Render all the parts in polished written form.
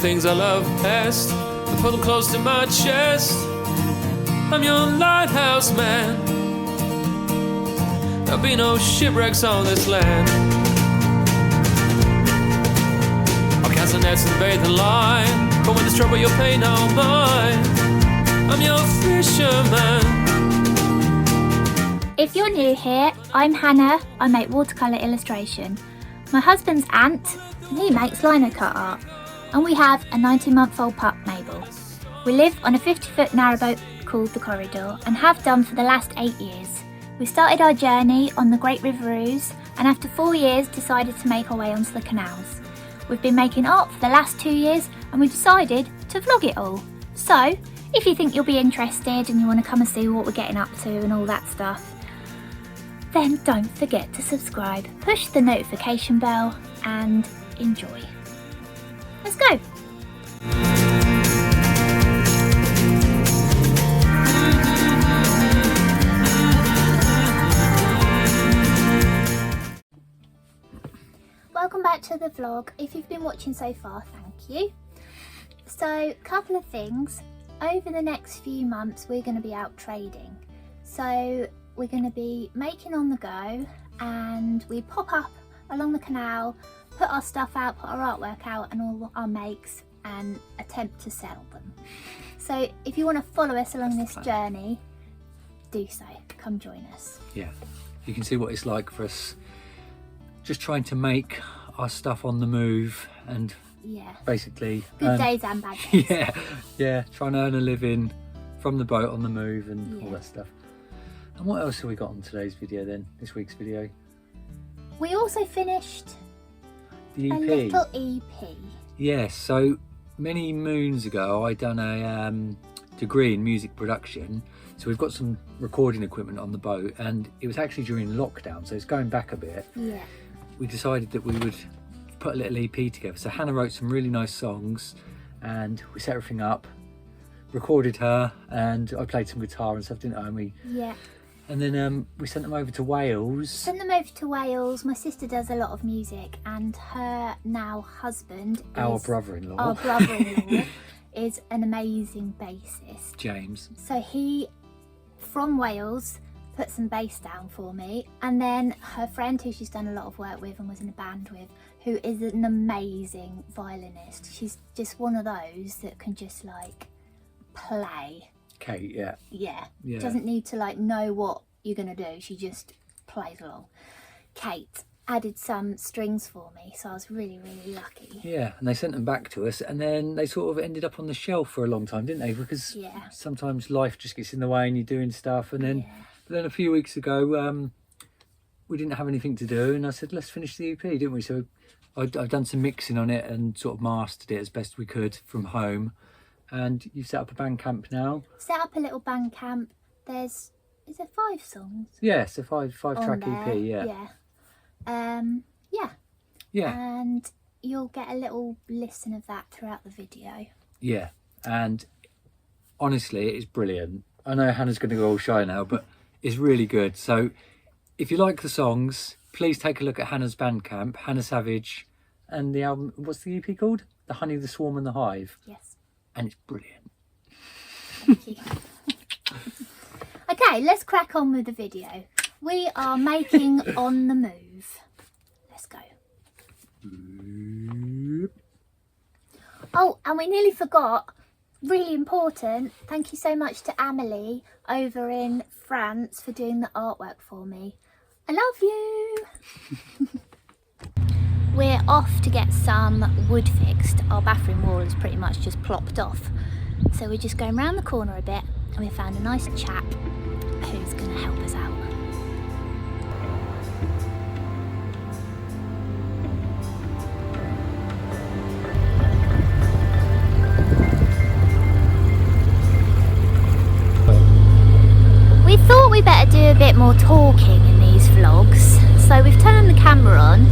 things I love best, I put them close to my chest. I'm your lighthouse man. There'll be no shipwrecks on this land. I'll cast the nets and bathe the line, but when there's trouble you'll pay no mind. I'm your fisherman. If you're new here, I'm Hannah. I make watercolour illustration. My husband's Ant, and he makes Linocut art. And we have a 19-month-old pup, Mabel. We live on a 50-foot narrowboat called the Corridor and have done for the last 8 years. We started our journey on the Great River Ouse and after 4 years decided to make our way onto the canals. We've been making art for the last 2 years and we decided to vlog it all. So, if you think you'll be interested and you want to come and see what we're getting up to and all that stuff, then don't forget to subscribe, push the notification bell and enjoy. Let's go! Welcome back to the vlog. If you've been watching so far, thank you. So, a couple of things. Over the next few months we're going to be out trading. So we're going to be making on the go and we pop up along the canal, put our stuff out, put our artwork out and all our makes and attempt to sell them. So if you want to follow us along this journey, do so. Come join us. Yeah, you can see what it's like for us just trying to make our stuff on the move and basically good days and bad days. yeah, trying to earn a living from the boat on the move and all that stuff. And what else have we got on today's video then, this week's video? We also finished the EP. A little EP. Yes, so many moons ago I done a degree in music production, so we've got some recording equipment on the boat and it was actually during lockdown, so it's going back a bit. Yeah. We decided that we would put a little EP together. So Hannah wrote some really nice songs and we set everything up, recorded her and I played some guitar and stuff, didn't I? And then we sent them over to Wales. My sister does a lot of music and her now husband, our brother-in-law is an amazing bassist. James. So he, from Wales, put some bass down for me, and then her friend who she's done a lot of work with and was in a band with, who is an amazing violinist. She's just one of those that can just like play. Kate, yeah. Doesn't need to like know what you're gonna do, she just plays along. Kate added some strings for me, so I was really lucky. Yeah, and they sent them back to us and then they sort of ended up on the shelf for a long time, didn't they? Because sometimes life just gets in the way and you're doing stuff and then but then a few weeks ago we didn't have anything to do and I said let's finish the EP, didn't we? So I've done some mixing on it and sort of mastered it as best we could from home. And you've set up a band camp now. Set up a little band camp. Is there 5 songs? Yeah, it's a five track EP, yeah. And you'll get a little listen of that throughout the video. Yeah, and honestly it is brilliant. I know Hannah's going to go all shy now, but it's really good. So if you like the songs, please take a look at Hannah's Bandcamp, Hannah Savage, and the album, what's the EP called? The Honey, the Swarm and the Hive. Yes. And it's brilliant. Thank you. Okay, let's crack on with the video. We are making On the Move. Let's go. Oh, and we nearly forgot, really important, thank you so much to Amelie over in France for doing the artwork for me. I love you. We're off to get some wood fixed. Our bathroom wall is pretty much just plopped off. So we're just going round the corner a bit and we found a nice chap who's going to help us out. We thought we better do a bit more talking in these vlogs, so we've turned the camera on.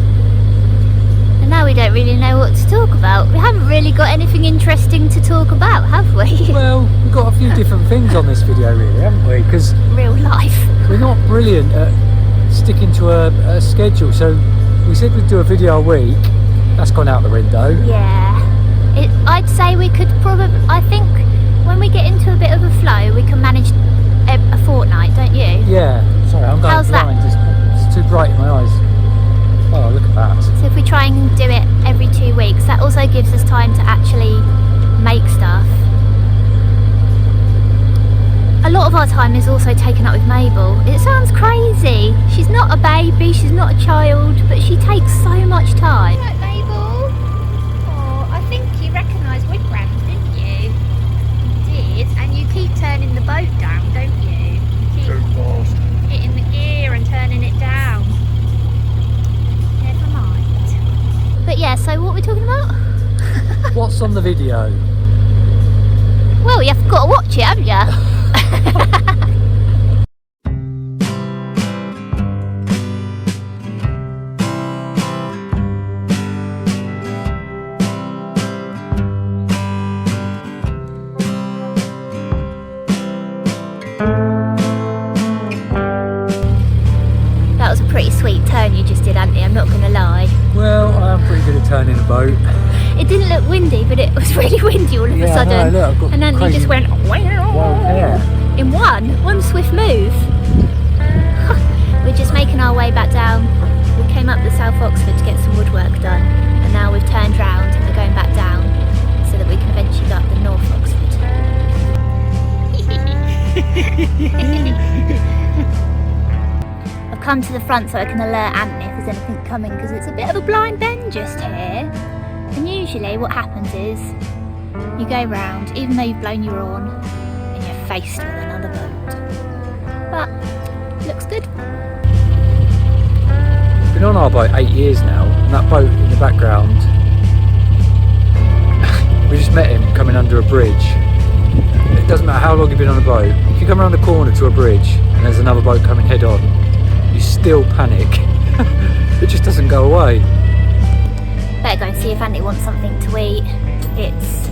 And now we don't really know what to talk about. We haven't really got anything interesting to talk about, have we? Well, we've got a few different things on this video really, haven't we? Because real life. We're not brilliant at sticking to a schedule. So we said we'd do a video a week. That's gone out the window. Yeah. I'd say we could probably, I think when we get into a bit of a flow, we can manage a fortnight, don't you? Yeah. Sorry, I'm going How's that? blind. It's too bright in my eyes. Oh, look at that. So if we try and do it every 2 weeks, that also gives us time to actually make stuff. A lot of our time is also taken up with Mabel. It sounds crazy. She's not a baby, she's not a child, but she takes so much time. Right, Mabel? Oh, I think you recognised Wigwams, didn't you? You did, and you keep turning the boat down, don't you? You keep hitting the gear and turning it down. Never mind. But yeah, so what are we talking about? What's on the video? Well, you've got to watch it, haven't you? That was a pretty sweet turn you just did, Anthony, I'm not going to lie. Well, I am pretty good at turning a boat. It didn't look windy, but it was really windy all of a sudden. No, look, I've got and Anthony just went wild hair. in one swift move. We're just making our way back down. We came up the South Oxford to get some woodwork done, and now we've turned round and we're going back down so that we can eventually go up the North Oxford. I've come to the front so I can alert Anthony if there's anything coming, because it's a bit of a blind bend just here. And usually what happens is you go round, even though you've blown your horn, and you're faced with another boat. But looks good. Been on our boat 8 years now, and that boat in the background, we just met him coming under a bridge. It doesn't matter how long you've been on a boat, if you come around the corner to a bridge and there's another boat coming head on, you still panic. It just doesn't go away. Better go and see if Andy wants something to eat. It's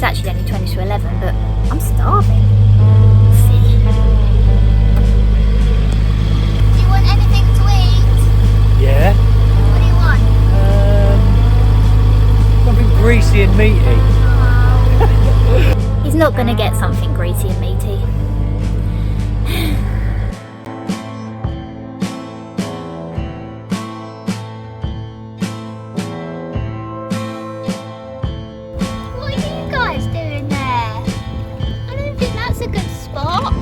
actually only 20 to 11, but I'm starving. Let's see. Do you want anything to eat? Yeah? What do you want? Something greasy and meaty. He's not going to get something greasy and meaty. What are you guys doing there? I don't think that's a good spot.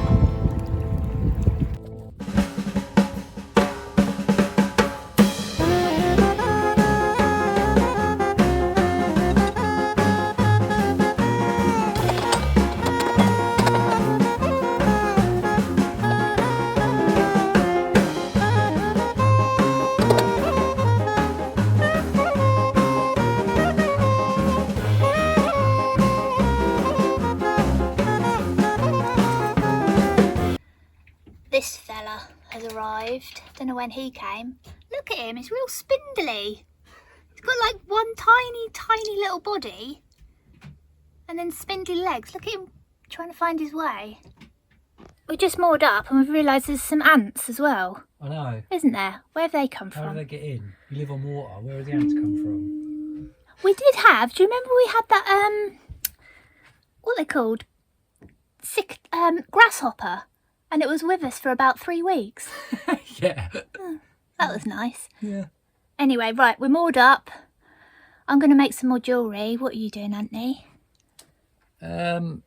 This fella has arrived. Don't know when he came. Look at him, he's real spindly. He's got like one tiny little body and then spindly legs. Look at him trying to find his way. We just moored up and we've realised there's some ants as well. I know. Isn't there? Where have they come How from? do they get in? You live on water. Where do the ants come from? We did have, do you remember we had that, what are they called? Grasshopper. And it was with us for about 3 weeks. Yeah. That was nice. Yeah. Anyway, right, we're moored up. I'm going to make some more jewellery. What are you doing, Anthony? Nothing.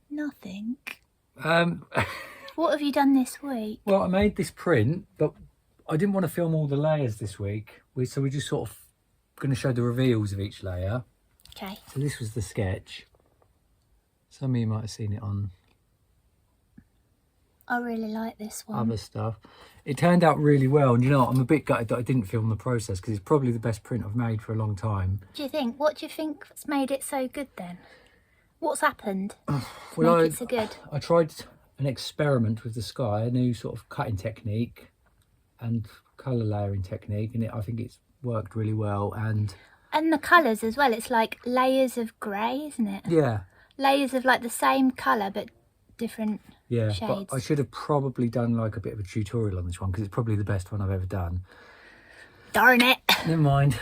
Nothing. What have you done this week? Well, I made this print, but I didn't want to film all the layers this week. So we're just sort of going to show the reveals of each layer. Okay. So this was the sketch. Some of you might have seen it on I really like this one. other stuff. It turned out really well, and you know what? I'm a bit gutted that I didn't film the process, because it's probably the best print I've made for a long time. Do you think? What do you think's made it so good then? What's happened? Well, Make it so good. I tried an experiment with the sky, a new sort of cutting technique and colour layering technique, and I think it's worked really well. And the colours as well. It's like layers of grey, isn't it? yeah, Layers of like the same colour but different yeah. shades. But I should have probably done like a bit of a tutorial on this one, because it's probably the best one I've ever done. Darn it. Never mind.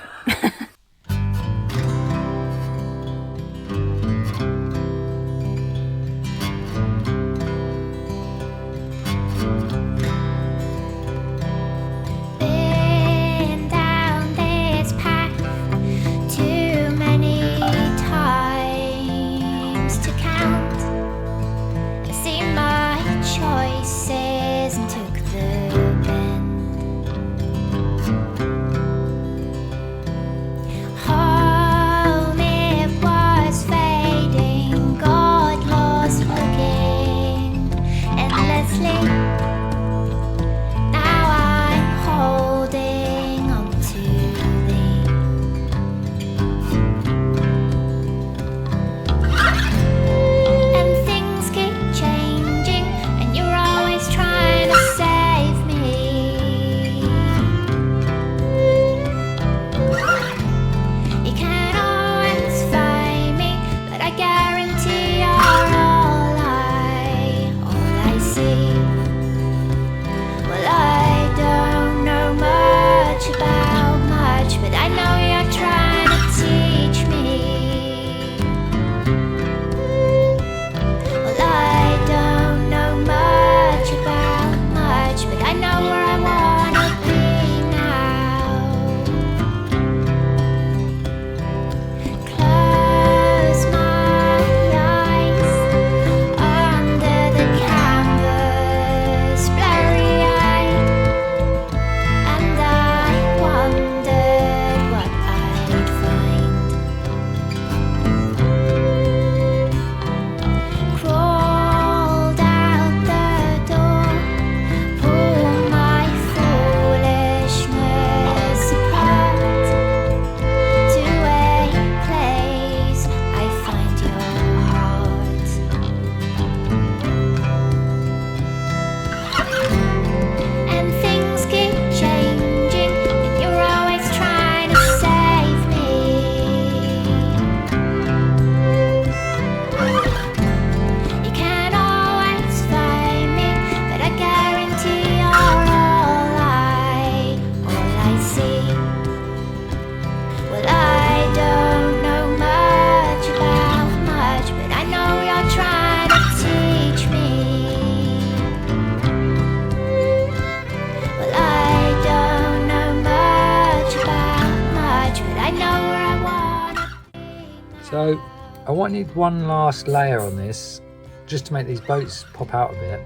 So I wanted one last layer on this just to make these boats pop out a bit,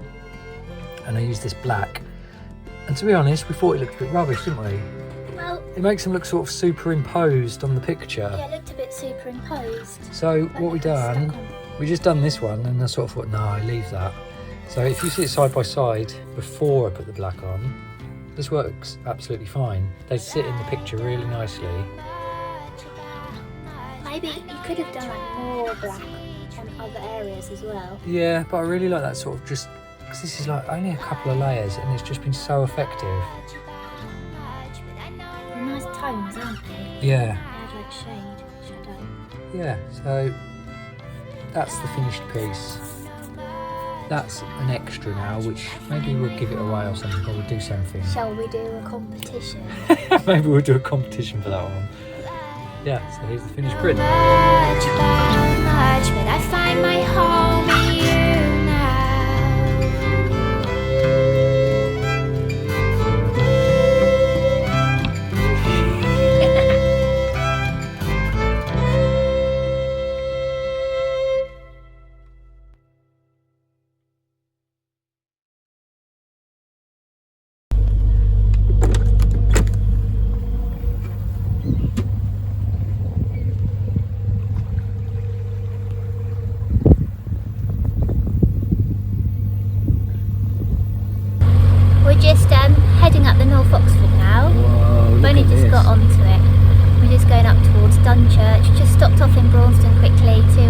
and I used this black, and to be honest we thought it looked a bit rubbish, didn't we? Well, it makes them look sort of superimposed on the picture. Yeah, it looked a bit superimposed. So what we done, we just done this one, and I sort of thought, no, I leave that. So if you see it side by side before I put the black on, this works absolutely fine. They sit in the picture really nicely. Maybe you could have done like more black on other areas as well. Yeah, but I really like that sort of just, because this is like only a couple of layers and it's just been so effective. They're nice tones, aren't they? Yeah. They have like shadow. Yeah, so that's the finished piece. That's an extra now, which maybe we'll give it away or something, or we'll do something. Shall we do a competition? Maybe we'll do a competition for that one. Yeah, so here's the finished print. But I find my home in you heading up the North Oxford now. Whoa, We've only just got onto it. We're just going up towards Dunchurch. Just stopped off in Braunston quickly to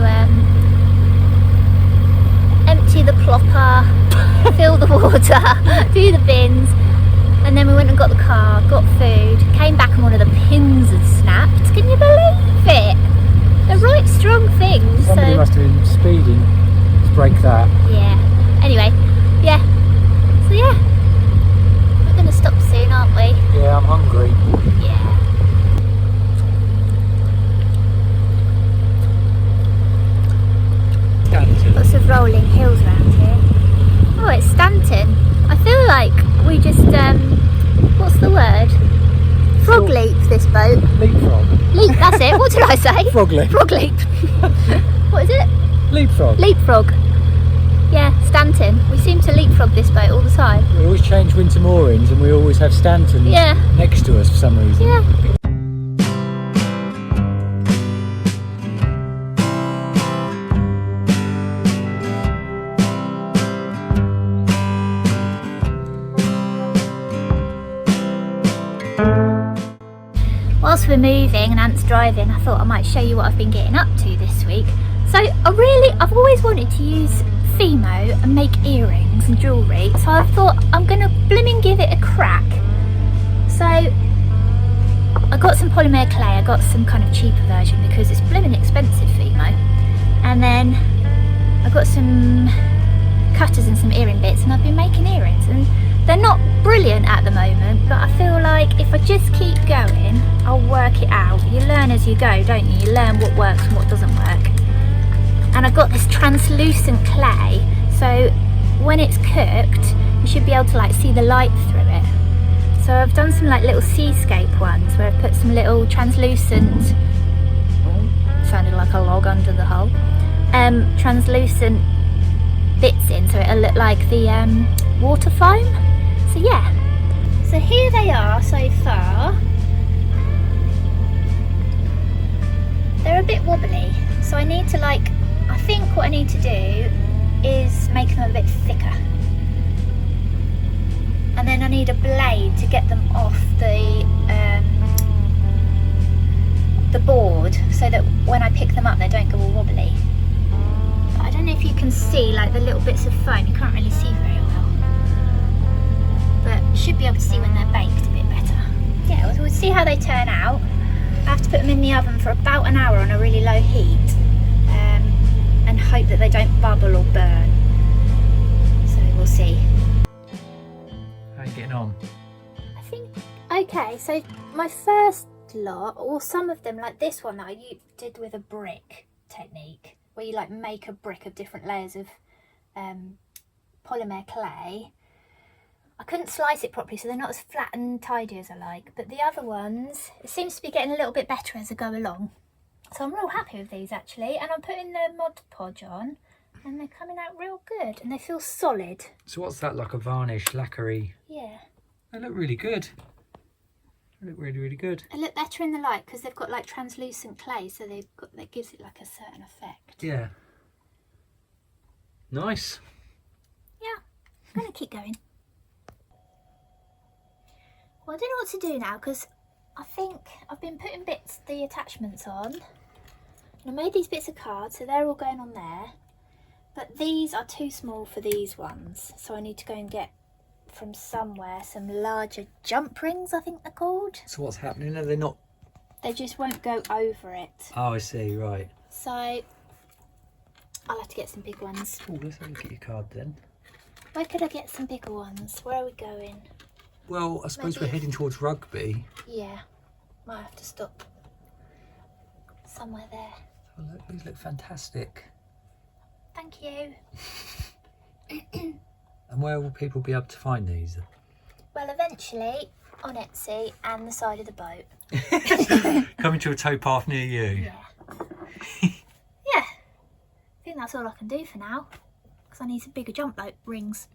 empty the plopper, fill the water, do the bins, and then we went and got the car, got food, came back and one of the pins had snapped. Can you believe it? They're right strong things. Somebody must have been speeding to break that. Yeah. Anyway, yeah. So yeah. Going to stop soon, aren't we? Yeah, I'm hungry. Yeah. Stanton. Lots of rolling hills around here. Oh, it's Stanton. I feel like we just, what's the word? Frog leap this boat. Leapfrog. Leap, that's it. What did I say? Frog leap. Frog leap. What is it? Leapfrog. Leapfrog. Yeah, Stanton. We seem to leapfrog this boat all the time. We always change winter moorings and we always have Stanton next to us for some reason. Yeah. Whilst we're moving and Ant's driving, I thought I might show you what I've been getting up to this week. So I've always wanted to use Fimo and make earrings and jewellery, so I thought I'm gonna blooming give it a crack. So I got some polymer clay. I got some kind of cheaper version because it's blooming expensive, Fimo. And then I got some cutters and some earring bits, and I've been making earrings, and they're not brilliant at the moment, but I feel like if I just keep going, I'll work it out. You learn as you go, don't you? You learn what works and what doesn't work. And I've got this translucent clay, so when it's cooked you should be able to like see the light through it. So I've done some like little seascape ones where I've put some little translucent, sounded like a log under the hull, translucent bits in, so it'll look like the water foam. So yeah, so here they are so far. They're a bit wobbly, so I need to I think what I need to do is make them a bit thicker, and then I need a blade to get them off the board so that when I pick them up they don't go all wobbly. But I don't know if you can see like the little bits of foam. You can't really see very well, but you should be able to see when they're baked a bit better. Yeah, we'll see how they turn out. I have to put them in the oven for about an hour on a really low heat. And hope that they don't bubble or burn. So we'll see. How are you getting on? I think, okay, so my first lot, or some of them, like this one that I did with a brick technique, where you like make a brick of different layers of polymer clay. I couldn't slice it properly, so they're not as flat and tidy as I like. But the other ones, it seems to be getting a little bit better as I go along. So I'm real happy with these actually, and I'm putting the Mod Podge on and they're coming out real good and they feel solid. So what's that, like a varnish, lacquery? Yeah. They look really good. They look really, really good. They look better in the light because they've got like translucent clay, so that gives it like a certain effect. Yeah. Nice. Yeah, I'm going to keep going. Well, I don't know what to do now because I think I've been putting the attachments on. And I made these bits of cards, so they're all going on there. But these are too small for these ones, so I need to go and get from somewhere some larger jump rings, I think they're called. So what's happening? Are they not? They just won't go over it. Oh, I see, right. So I'll have to get some big ones. Oh, let's have a look at your card then. Where could I get some bigger ones? Where are we going? Well, I suppose Maybe we're heading towards rugby. Yeah, might have to stop somewhere there. Oh, look, these look fantastic. Thank you. And where will people be able to find these? Well, eventually on Etsy and the side of the boat. Coming to a towpath near you. Yeah. Yeah. I think that's all I can do for now because I need some bigger jump boat rings.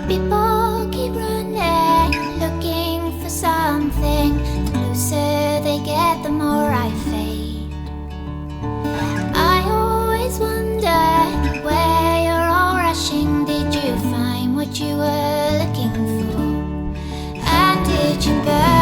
People keep running, looking for something. The closer they get, the more I fade. I always wondered where you're all rushing. Did you find what you were looking for? And did you burn?